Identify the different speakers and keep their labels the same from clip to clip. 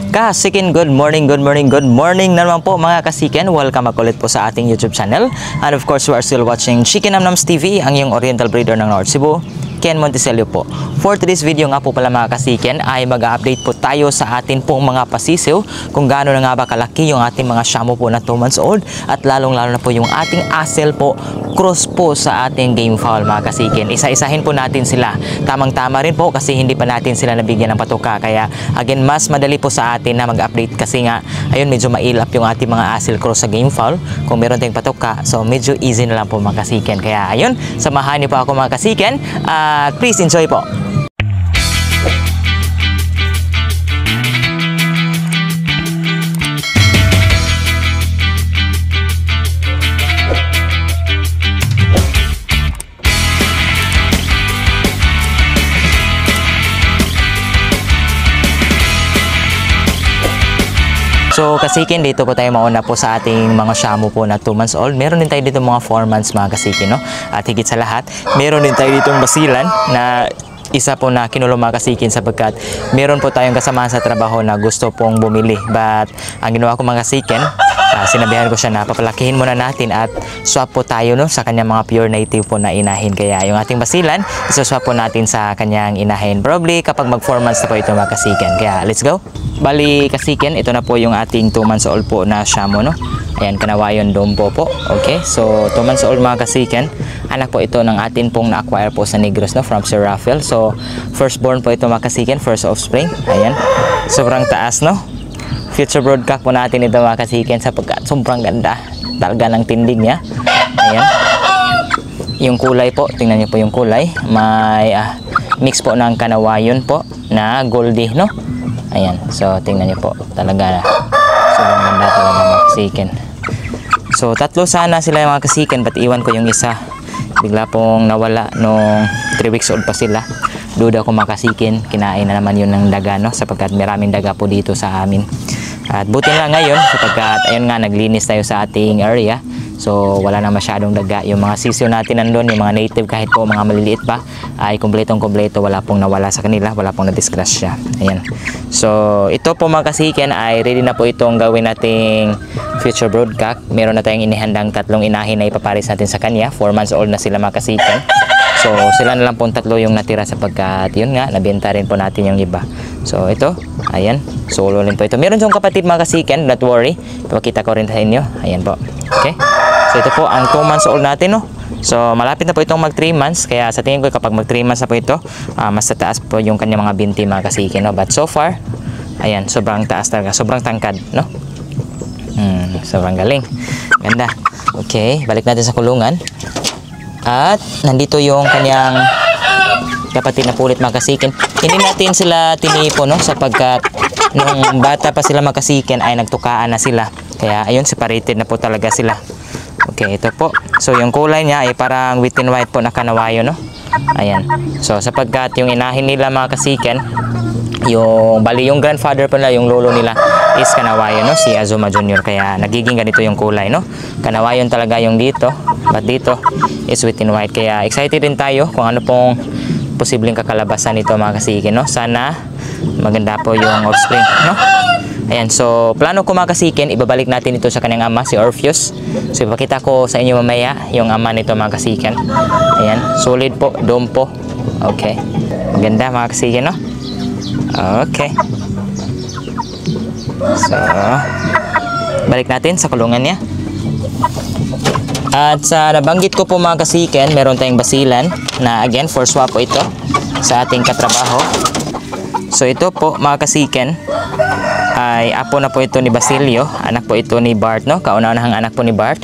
Speaker 1: Kasikin, good morning na naman po mga kasikin. Welcome ulit po sa ating YouTube channel. And of course, we are still watching Chicken Namnams TV, ang iyong oriental breeder ng North Cebu, Ken Monticello po. For today's video nga po pala mga kasikin, ay mag-update po tayo sa atin pong mga pasisiw, kung gaano na nga ba kalaki yung ating mga Shamu po na 2 months old, at lalong-lalo na po yung ating Asel po, cross po sa ating game fowl mga kasikin. Isa-isahin po natin sila. Tamang-tama rin po kasi hindi pa natin sila nabigyan ng patuka. Kaya again, mas madali po sa atin na mag-update kasi nga, ayun, medyo mailap yung ating mga Asel cross sa game fowl. Kung meron tayong patuka, so medyo easy na lang po mga kasikin. Kaya ayun, samahan niyo po ako mga kasikin. Please enjoy po. So kasikin, dito po tayo mauna po sa ating mga Shamu po na 2 months old. Meron din tayo dito mga 4 months mga kasikin, no? At higit sa lahat, meron din tayo ditong basilan na isa po na kinulong mga kasikin sapagkat meron po tayong kasamahan sa trabaho na gusto pong bumili. But ang ginawa ko mga kasikin, sinabihan ko siya na papalakihin muna natin at swap po tayo, no, sa kanyang mga pure native po na inahin. Kaya yung ating basilan, isaswap po natin sa kanyang inahin. Probably kapag mag 4 months na po ito mga kasikin. Kaya let's go! Bali kasikin, ito na po yung ating 2 months old po na Shamu, no? Ayan, Kanawayon Dompo po. Okay, so 2 months old mga kasikin. Anak po ito ng atin pong na-acquire po sa Negros, no, from Sir Rafael. So firstborn po ito mga kasikin, first offspring. Ayan, sobrang taas, no? Future broadcast po natin ito mga kasikin sapagkat sobrang ganda talaga ng tindig niya. Ayan, yung kulay po, tingnan niyo po yung kulay. May mix po ng Kanawayon po na Goldie, no? Ayan, so tingnan niyo po talaga, sobrang ganda talaga mga kasikin. So tatlo sana sila mga kasikin, but iwan ko yung isa, bigla pong nawala nung 3 weeks old pa sila. Duda ko mga kasikin, kinain na naman yun ng daga, no, sapagkat maraming daga po dito sa amin. At buti na ngayon sapagkat ayun nga, naglinis tayo sa ating area. So wala na masyadong daga. Yung mga sisiyo natin nandun, yung mga native kahit po mga maliliit pa, ay kumpletong-kumpleto, wala pong nawala sa kanila, wala pong na-disgrasya. Ayan. So ito po mga kasikin ay ready na po itong gawin nating future broodcock. Meron na tayong inihandang 3 inahin na ipaparis natin sa kanya. 4 months old na sila mga kasikin. So sila na lang pong 3 yung natira sapagkat yun nga, nabenta rin po natin yung iba. So ito, ayan, solo rin po ito. Meron siyang kapatid mga kasikin, don't worry, ipakita ko rin sa inyo. Ayan po. Okay, so ito po ang 2 months old natin, no? So malapit na po itong mag 3 months. Kaya sa tingin ko kapag mag 3 months na po ito, mas tataas po yung kanyang mga binti mga kasikin, no? But so far, ayan, sobrang taas talaga, sobrang tangkad, no? Sobrang galing, ganda. Okay, balik natin sa kulungan. At nandito yung kanyang kapatid na pulit mga kasikin. Hindi natin sila tinipo, no, sapagkat nung bata pa sila mga kasikin ay nagtukaan na sila. Kaya ayun, separated na po talaga sila. Okay, ito po. So yung kulay niya ay parang wheat and white po na Kanawayo, no? Ayan. So sapagkat yung inahin nila mga kasikin, yung bali yung grandfather pala, yung lolo nila is Kanawayo, no, si Azuma Jr. Kaya nagiging ganito yung kulay, no? Kanawayon talaga yung dito, but dito is wheat and white. Kaya excited din tayo kung ano pong posibleng kakalabasan nito mga kasikin, no? Sana maganda po yung offspring, no? Ayan, so plano ko mga kasikin, ibabalik natin ito sa kanyang ama, si Orpheus. So ipakita ko sa inyo mamaya yung ama nito mga kasikin. Ayan, solid po, Dompo. Okay, maganda mga kasikin, no? Okay, so balik natin sa kulungan niya. At sa nabanggit ko po mga kasikin, meron tayong basilan na again for swap po ito sa ating katrabaho. So ito po mga kasikin ay apo na po ito ni Basilio, anak po ito ni Bart, no? Kauna-unahang anak po ni Bart.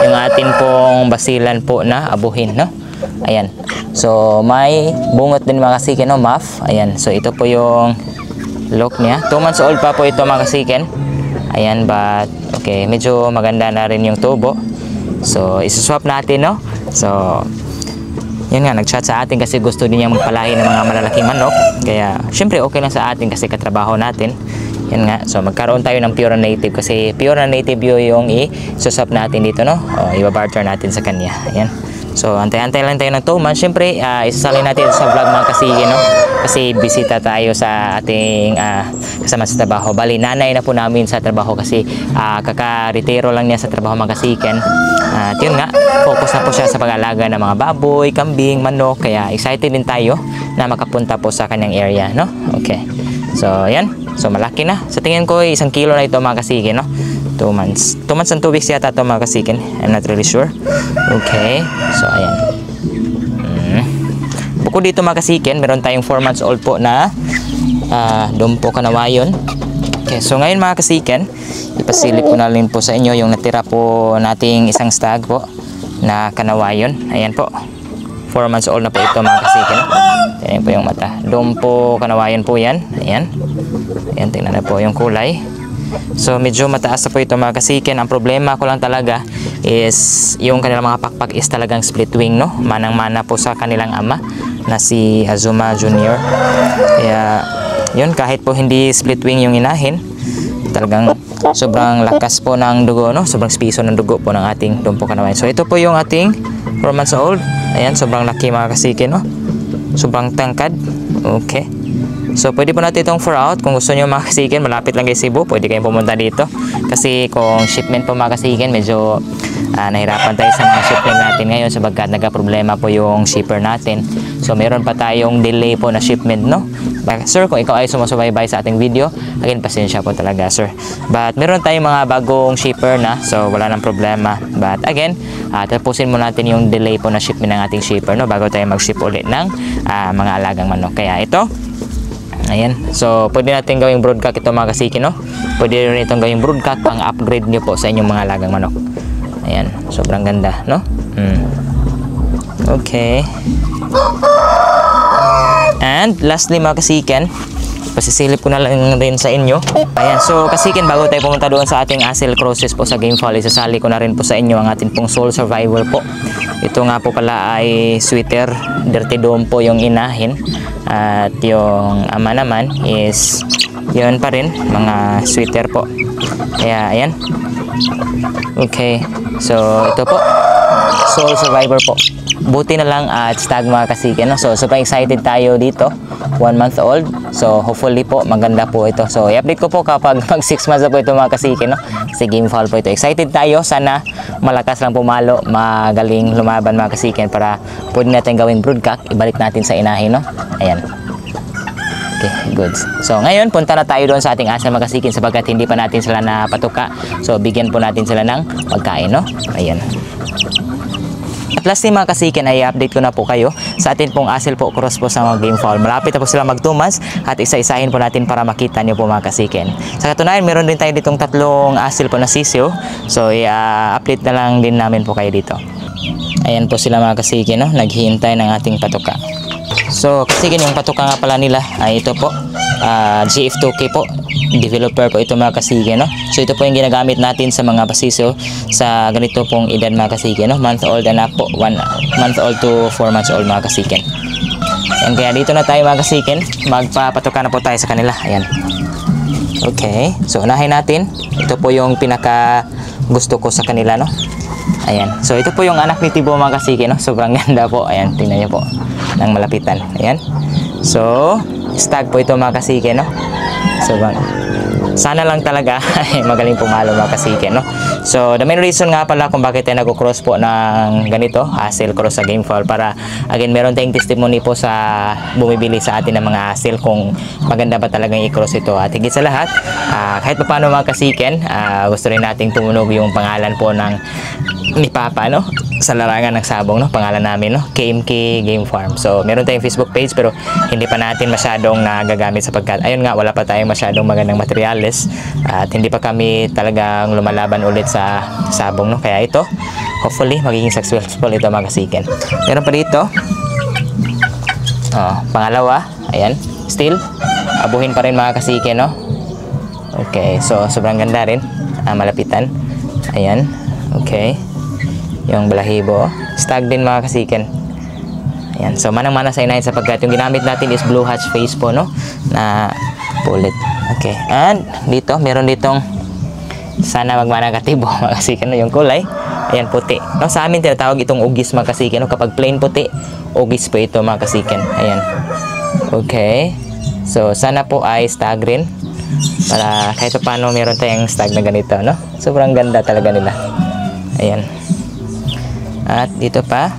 Speaker 1: Yung atin pong basilan po na abuhin, no? Ayan. So may bungot din mga kasikin, no, muff. Ayan. So ito po yung look niya. 2 months old pa po ito mga kasikin. Ayan, but okay, medyo maganda na rin yung tubo. So isuswap natin, no? So yun nga, nag-chat sa atin kasi gusto din niya magpalahi ng mga malalaking manok. Kaya syempre okay lang sa atin kasi katrabaho natin. Yan nga, so magkaroon tayo ng pure native kasi pure native yung i-suswap natin dito, no? O, ibabarter natin sa kanya. Ayan. So antay-antay lang tayo ng 2 months. Siyempre, isasalin natin sa vlog mga kasiki, no? Kasi bisita tayo sa ating kasama sa trabaho. Bali, nanay na po namin sa trabaho kasi kaka-retiro lang niya sa trabaho mga kasiken. At yun nga, focus na po siya sa pag-alaga ng mga baboy, kambing, manok. Kaya excited din tayo na makapunta po sa kanyang area, no? Okay. So, yan. So, malaki na. Sa tingin ko, 1 kilo na ito mga kasiken, no? 2 months. 2 months and 2 weeks yata ito mga kasiken. I'm not really sure. Okay. So, ayan. Bukod dito mga kasiken, meron tayong 4 months old po na Dumpo Kanawayon. Okay. So, ngayon mga kasiken, ipasilip ko na rin po sa inyo yung natira po nating isang stag po na Kanawayon. Ayan po. 4 months old na po ito mga kasiken. Ayan po yung mata. Dumpo Kanawayon po yan. Ayan. Ayan, tingnan na po yung kulay. So medyo mataas na po ito mga kasiken. Ang problema ko lang talaga is yung kanilang mga pakpak is talagang split wing, no? Manang-mana po sa kanilang ama na si Azuma Jr. Kaya yun, kahit po hindi split wing yung inahin, talagang sobrang lakas po ng dugo, no? Sobrang spiso ng dugo po ng ating Dumpo Kanawayon. So ito po yung ating 4 months old. Ayan, sobrang laki mga kasiken, no? Sobrang tangkad. Okay. So, pwede po natin itong 4 out. Kung gusto nyo mga kasiken, malapit lang kay Cebu, pwede kayong pumunta dito. Kasi kung shipment po mga kasiken, medyo nahirapan tayo sa mga shipment natin ngayon sabagkat nagka-problema po yung shipper natin. So, meron pa tayong delay po na shipment, no? Sir, kung ikaw ay sumusubaybay sa ating video, again, pasensya po talaga, sir. But, meron tayong mga bagong shipper na, so wala nang problema. But, again, tapusin mo natin yung delay po na shipment ng ating shipper, no? Bago tayo mag-ship ulit ng mga alagang manok. Kaya ito, ayan. So, pwede natin gawing broodcock ito mga kasiki, no? Pwede rin itong gawing broodcock ang upgrade nyo po sa inyong mga alagang manok. Ayan. Sobrang ganda, no? Okay. And, lastly mga kasiken, pasisilip ko na lang rin sa inyo. Ayan. So, kasiken, bago tayo pumunta doon sa ating Acel Crosses po sa Game Fall, isasali ko na rin po sa inyo ang ating pong Soul Survivor po. Ito nga po pala ay sweater. Dirty Dome po yung inahin. At yung ama naman is yun pa rin, mga sweater po. Kaya ayan. Okay. So ito po, Soul Survivor po. Buti na lang at stag mga kasiken, no? So super excited tayo dito. 1 month old. So hopefully po maganda po ito. So i-update ko po kapag mag 6 months na po ito mga kasiken, no? Kasi Game Fall po ito. Excited tayo. Sana malakas lang pumalo, magaling lumaban mga kasiken para pwede natin gawing broodcock. Ibalik natin sa inahin, no? Ayan. Okay, good. So ngayon punta na tayo doon sa ating Acel mga kasiken sapagkat hindi pa natin sila napatuka. So bigyan po natin sila ng pagkain, no? Ayan. At lastly mga kasiken ay update ko na po kayo sa atin pong Acel po cross po sa mga Game Fall. Malapit na po sila mag 2 months at isa-isahin po natin para makita nyo po mga kasiken. Sa katunayan, meron din tayo ditong 3 Acel po na sisiyo. So i-update na lang din namin po kayo dito. Ayan po sila mga kasiken, no? Naghihintay ng ating patuka. So kasiken, yung patuka nga pala nila ay ito po, GF2K po. Developer po ito mga kasiken, no? So ito po yung ginagamit natin sa mga basiso sa ganito pong edad mga kasiken, no? Month old and up po, 1 month old to 4 months old mga kasiken. And kaya dito na tayo mga kasiken, magpapatuka na po tayo sa kanila. Ayan. Okay, so unahin natin. Ito po yung pinaka gusto ko sa kanila, no? Ayan. So ito po yung anak ni Tibo mga kasiken, no? Sobrang ganda po. Ayan, tingnan niyo po ng malapitan. Ayan. So stag po ito mga kasiken, no? Sobrang sana lang talaga magaling pumalo mga kasiken, no? So the main reason nga pala kung bakit tayo nag-cross po ng ganito, Acel cross sa Game Fall, para again meron tayong testimony po sa bumibili sa atin ng mga Acel kung maganda ba talagang i-cross ito. At higit sa lahat, kahit pa paano mga kasiken, gusto rin nating tumunog yung pangalan po ng ni Papa, no? Sa larangan ng sabong, no? Pangalan namin, no? KMK Game Farm. So meron tayong Facebook page pero hindi pa natin masyadong nagagamit sapagkat ayun nga, wala pa tayong masyadong magandang materyales at hindi pa kami talagang lumalaban ulit sa sabong, no? Kaya ito, hopefully magiging successful ito mga kasiken. Meron pa dito, pangalawa, ayan, still abuhin pa rin mga kasiken, no? Okay, so sobrang ganda rin, malapitan. Ayan, okay. Yung balahibo, stag din mga kasiken. Ayan, so manang-mana sa inahin sapagkat yung ginamit natin is blue hatch face po, no? Na pullet. Okay, and dito, meron ditong sana magmana katibo mga kasiken, no? Yung kulay. Ayan, puti. No, sa amin tinatawag itong ugis mga kasikin. No, kapag plain puti, ugis po ito mga kasikin. Ayan. Okay. So, sana po ay stag rin. Para kahit pa paano meron tayong stag na ganito, no? Sobrang ganda talaga nila. Ayan. At dito pa.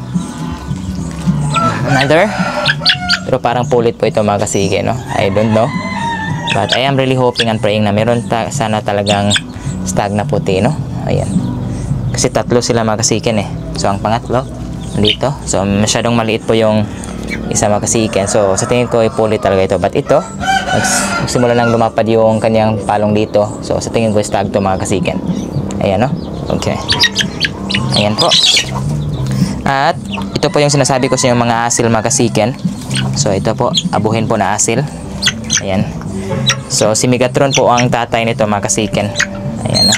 Speaker 1: Another. Pero parang pulit po ito mga kasikin, no? I don't know. But I am really hoping and praying na meron sana talagang stag na puti, no? Ayan. Kasi tatlo sila mga kasikin eh. So, ang pangatlo, dito. So, masyadong maliit po yung isa mga kasikin. So, sa tingin ko ay pulit talaga ito. But ito, magsimula nang lumapad yung kanyang palong dito. So, sa tingin ko ay stag to mga kasikin. Ayan, no? Okay. Ayan po. At, ito po yung sinasabi ko sa yung mga asil mga kasikin. So, ito po, abuhin po na asil. Ayan. So, si Megatron po ang tatay nito mga kasikin. Ayan, no?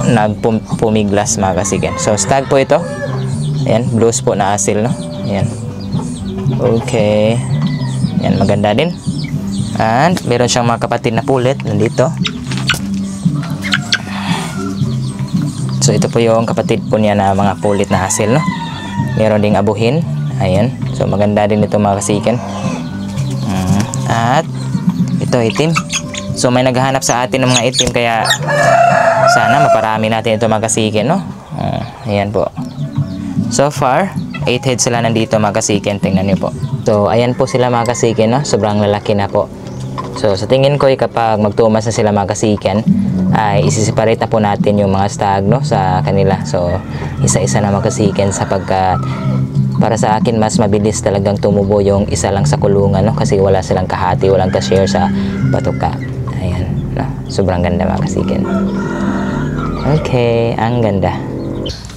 Speaker 1: Nagpumiglas mga kasikin. So, stag po ito. Ayan, blues po na asil, no? Ayan. Okay. Ayan, maganda din. And, meron siyang mga kapatid na pulit. Nandito. So, ito po yung kapatid po niya na mga pulit na asil, no? Meron ding abuhin. Ayan. So, maganda din ito mga kasikin. At, ito itim. So, may naghahanap sa atin ng mga itim. Kaya, sana maparami natin ito mga kasikin, no? Ayan po. So far, 8 heads sila nandito mga kasikin. Tingnan nyo po. So, ayan po sila mga kasikin, no? Sobrang lalaki na po. So, sa tingin ko, kapag magtumas na sila mga kasikin, ay isiseparate na po natin yung mga stag, no? Sa kanila. So, isa-isa na mga kasikin sapagkat para sa akin, mas mabilis talagang tumubo yung isa lang sa kulungan, no? Kasi wala silang kahati, walang ka-share sa batuka. Ayan, no? Sobrang ganda mga kasikin. Okay, ang ganda.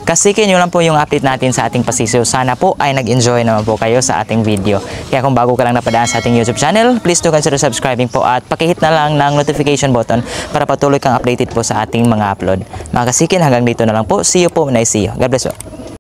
Speaker 1: Kasikin, yun lang po yung update natin sa ating pasisiw. Sana po ay nag-enjoy naman po kayo sa ating video. Kaya kung bago ka lang napadaan sa ating YouTube channel, please do consider subscribing po at pakihit na lang ng notification button para patuloy kang updated po sa ating mga upload. Mga kasikin, hanggang dito na lang po. See you po, and I see you. God bless you.